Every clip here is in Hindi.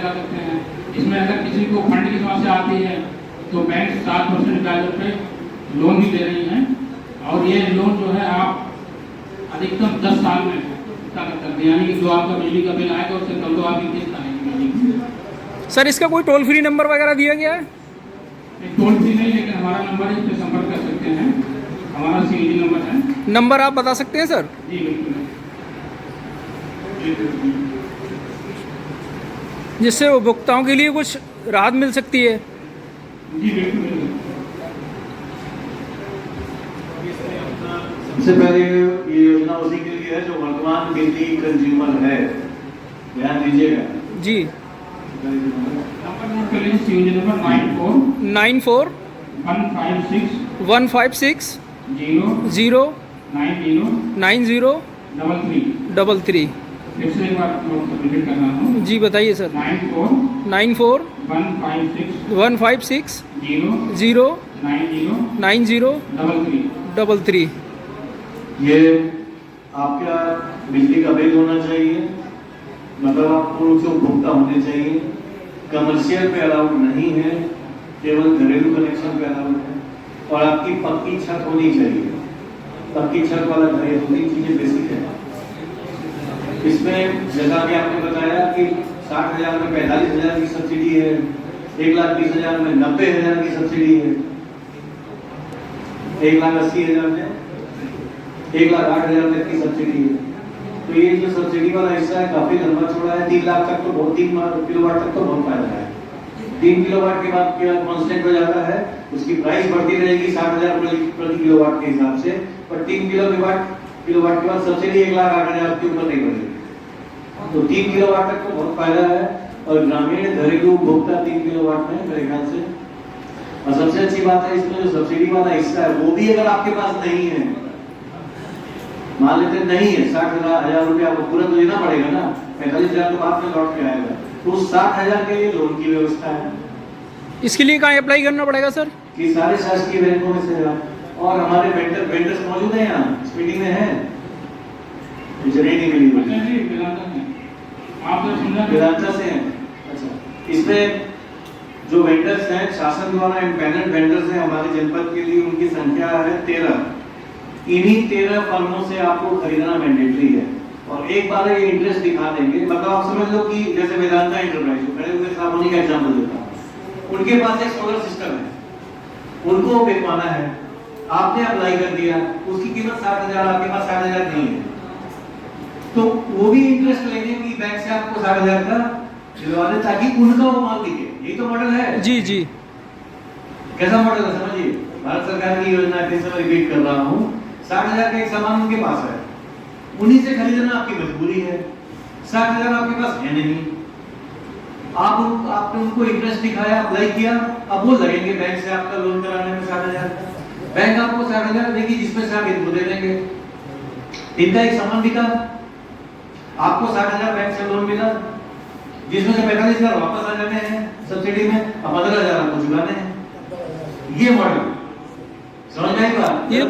लगा सकते हैं। इसमें अगर किसी को फंड की समस्या आती है तो बैंक 7% ब्याज दर पे लोन भी दे रही हैं, और ये लोन जो है आप अधिकतम 10 साल में चुकता कर सकते हैं, यानी कि जो आपका बिजली का बिल आएगा उससे कम तो आपकी किस्त आएगी बिजली की। सर इसका कोई टोल फ्री नंबर वगैरह दिया गया है? टोल फ्री नहीं, लेकिन हमारा नंबर है, इस पर संपर्क कर सकते हैं। हमारा CNG नंबर है। नंबर आप बता सकते हैं सर? जी बिल्कुल। जिससे उपभोक्ताओं के लिए कुछ राहत मिल सकती है। जी बिल्कुल बिल्कुल। सबसे पहले ये योजना उसी के लिए है जो वर्तमान बिजली कंज्यूमर है, ध्यान दीजिएगा जी। नंबर नोट कर लीजिए। CNG number 94 156 156 0 0 90 90 33। 33। फिर से एक बार नोट रिपीट कर रहा हूँ। जी बताइए सर। 94 94 156 156 0 0 90 90 33। 33। ये आपका बिजली का बिल होना चाहिए, मतलब आप पूर्ण रूप से उपभोक्ता होने चाहिए। कमर्शियल पे अलाउड नहीं है, केवल घरेलू कनेक्शन पे अलाउड है। और आपकी पक्की छत होनी चाहिए, पक्की छत वाला घर, ये दोनों चीजें बेसिक है। इसमें जैसा कि आपने बताया कि 60,000 में 45,000 की सब्सिडी है, 1,20,000 में 90,000 की सब्सिडी है, 1,80,000 में 1,08,000 तक की सब्सिडी है। तो ये जो सब्सिडी वाला हिस्सा है काफी लंबा चौड़ा है। 3 लाख तक तो बहुत, 3 किलोवाट तक तो बहुत फायदा है। 3 किलोवाट के बाद क्या कांस्टेंट हो जाता है, उसकी प्राइस बढ़ती रहेगी 60,000 प्रति किलोवाट के हिसाब से, पर 3 किलोवाट के बाद सब्सिडी 1,08,000 के ऊपर नहीं बढ़ेगी। तो 3 किलोवाट तक तो बहुत फायदा है। और ग्रामीण घरेलू उपभोक्ता 3 किलोवाट में मेरे ख्याल से। और सबसे अच्छी बात है इसमें जो सब्सिडी वाला हिस्सा है वो भी अगर आपके पास नहीं है, मान लेते नहीं है, 60,000 रुपया आपको तुरंत लेना पड़ेगा ना, 45,000 तो बाद में लौट के आएगा, तो 60,000 के लिए लोन की व्यवस्था है। इसके लिए कहाँ अप्लाई करना पड़ेगा सर? कि सारे शासकीय बैंकों में से और हमारे वेंडर्स मौजूद हैं यहाँ, इस मीटिंग में है। नहीं मिली मुझे, आप तो सुनना वेदांता से हैं। अच्छा, इसमें जो वेंडर्स हैं शासन द्वारा इम्पैनल्ड वेंडर्स हैं हमारे जनपद के लिए, उनकी संख्या है 13। इन्हीं 13 फर्मों से आपको खरीदना मैंडेटरी है। और एक बार ये इंटरेस्ट दिखा देंगे, मतलब आप समझ लो कि जैसे वेदांता एंटरप्राइज खड़े हुए सामने का एग्जांपल देता हूं, उनके पास एक सोलर सिस्टम है, उनको बिकवाना है, आपने अप्लाई कर दिया, उसकी कीमत 60,000, आपके पास 60,000 नहीं है, तो वो भी इंटरेस्ट लेंगे कि बैंक से आपको 60,000 का दिलवा दे ताकि उनका वो माल दिखे। यही तो मॉडल है। जी जी। कैसा मॉडल है समझिए, भारत सरकार की योजना फिर से रिपीट कर रहा हूँ। 60,000 का एक सामान उनके पास है, उन्हीं से खरीदना आपकी मजबूरी है। 60,000 आपके पास है नहीं, आपने उनको इंटरेस्ट दिखाया, अप्लाई किया, अब वो लगेंगे बैंक से आपका लोन कराने में 60,000 का। बैंक आपको 60,000 देगी जिसमें से आप इनको दे देंगे, इनका एक सामान बिका, आपको 60,000 बैंक से लोन मिला, जिसमें से 45,000 वापस आ जाने हैं सब्सिडी में, अब 15,000 आपको चुकाने हैं। ये मॉडल समझ में आई बात? ये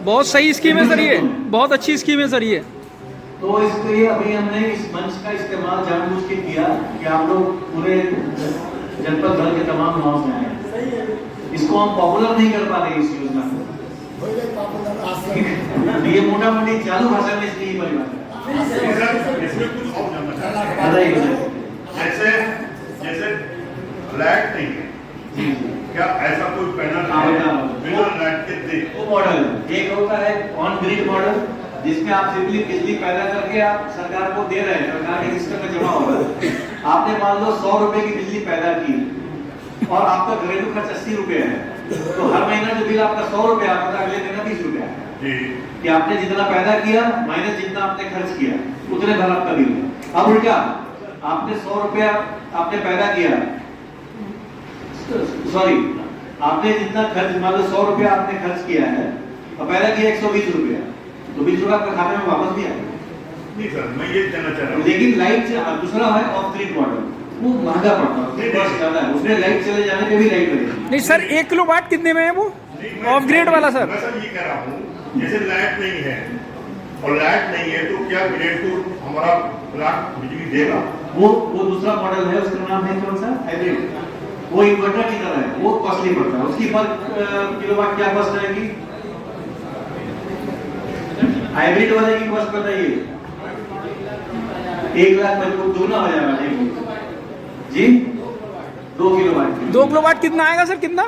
बहुत सही स्कीम है सर, ये बहुत अच्छी स्कीम है सर ये। तो इसके लिए अभी हमने इस मंच का इस्तेमाल जानबूझ के किया कि आप लोग पूरे जनपद भर के तमाम गांव से आए। इसको हम पॉपुलर नहीं कर पा रहे इस योजना को, ये मोटा मोटी चालू भाषा में इसलिए परिभाषा इसमें कुछ और जानना चाहता हूं। जैसे फ्लैट नहीं है, क्या ऐसा कोई पैनल बिना लाइट के दे? वो मॉडल एक होता है ऑन ग्रिड मॉडल, जिसमें आप सिंपली बिजली पैदा करके आप सरकार को दे रहे हैं, सरकार के सिस्टम में जमा होगा। आपने मान लो 100 रुपए की बिजली पैदा की और आपका घरेलू खर्च 80 रुपए है, तो हर महीना जो बिल आपका 100 रुपए आता था, अगले महीना 20 रुपए है कि आपने जितना पैदा किया माइनस जितना आपने खर्च किया, उतने भर आपका बिल है। अब उल्टा, आपने 100 रुपया आपने पैदा किया, सॉरी, आपने जितना खर्च, मान लो 100 रुपया आपने खर्च किया है और पैदा किया 120 रुपया, तो 20 रुपया आपके खाते में वापस भी आएगा। नहीं सर, मैं ये जानना चाह रहा हूँ। लेकिन लाइट से दूसरा है ऑफ ग्रिड मॉडल, वो महंगा पड़ता है, उसमें कॉस्ट ज्यादा है, उसमें लाइट चले जाने पे भी लाइट लगेगी। नहीं सर, 1 किलोवाट कितने में है वो ऑफ ग्रिड वाला सर? मैं सर ये कह रहा हूँ, जैसे लाइट नहीं है और लाइट नहीं है तो क्या ग्रिड को हमारा प्लांट बिजली देगा? वो दूसरा मॉडल है, उसका नाम है कौन सा, हाइब्रिड। वो इन्वर्टर की तरह है, वो कॉस्टली पड़ता है। उसकी पर किलोवाट क्या कॉस्ट आएगी? हाइब्रिड वाले की कॉस्ट बताइए। 1 लाख पर दोगुना हो जाएगा जी। 2 किलोवाट 2 किलोवाट कितना आएगा सर, कितना?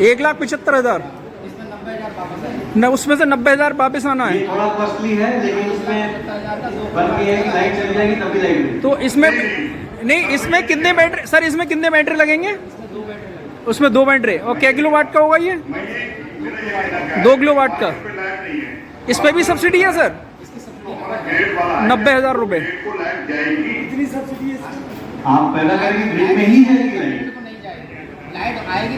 1,75,000। न उसमें से 90,000 वापस आना है। ये थोड़ा कॉस्टली है, लेकिन उसमें बल्कि है कि लाइट चली जाएगी तब भी लाइट नहीं। तो इसमें नहीं, इसमें कितने बैटरी सर, इसमें कितने बैटरी लगेंगे? उसमें 2 बैटरी। और क्या किलोवाट का होगा ये? 2 किलोवाट का। इस पे भी सब्सिडी है सर? 90,000 रुपए। इतनी सब्सिडी है, आप पैदा करेंगे ग्रिड में ही जाएगी लाइट। लाइट आएगी